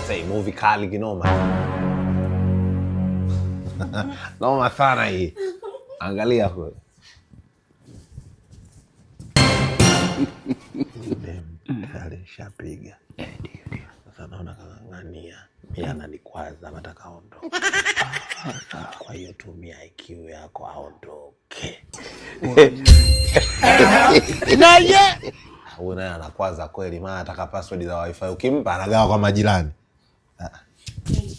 Say movie kali kinoma. Noma sana hii. Angalia kwa. Kale shapiga. Ndio. Sasa naona kang'ang'ania. Mimi ananikwaza nataka aondoke. Kwa hiyo tumia IQ yako aondoke. Na ye. Unaona anakwaza kweli, maana ataka password za wifi ukimpa anagawa kwa majirani.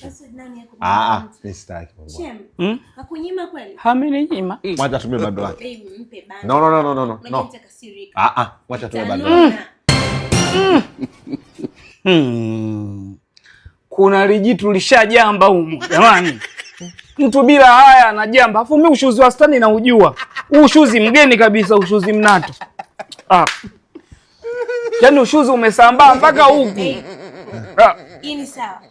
Password nani yako? Mimi sitaki mambo. Shem. Hakunyima kweli? Hamenyima. Mwacha tumie bando lake. Mpe bando. No. Mwacha tumie bando lake. Kuna lijitu lishajamba huko jamani. Mtu bila haya anajamba. Afu mimi ushuzi wa stani na ujua. Ushuzi mgeni kabisa, ushuzi mnato. Yaani ushuzi umesambaa mpaka huku. Hii ni sawa.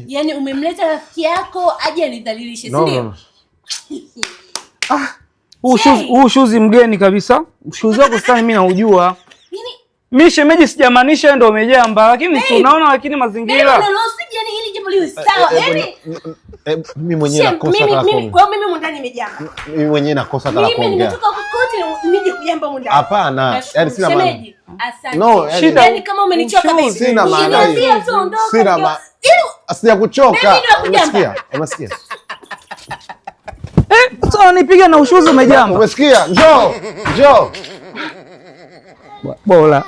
Yaani umemleta rafiki yako aje anidhalilishe, si ndio? Ushuzi mgeni kabisa. Ushuzi wako stani mimi naujua. Mimi shemeji sijamaanisha ndio umejamba, lakini tunaona mazingira. Ili jambo liwe sawa. Mimi mwenyewe nakosa hata kuongea. Kwa mimi mwandani nimejamba. Mimi mwenyewe nakosa hata kuongea. Mimi nimetoka kokote nije kujamba mwandani. Hapana, yaani sina maana. Shemeji, asante. Yaani kama umenichoka mimi. Sina maana hiyo. Sina maana. Sijakuchoka. Umesikia? Sasa nipiga na ushuzi umejamba. Umesikia? Njoo. Bora.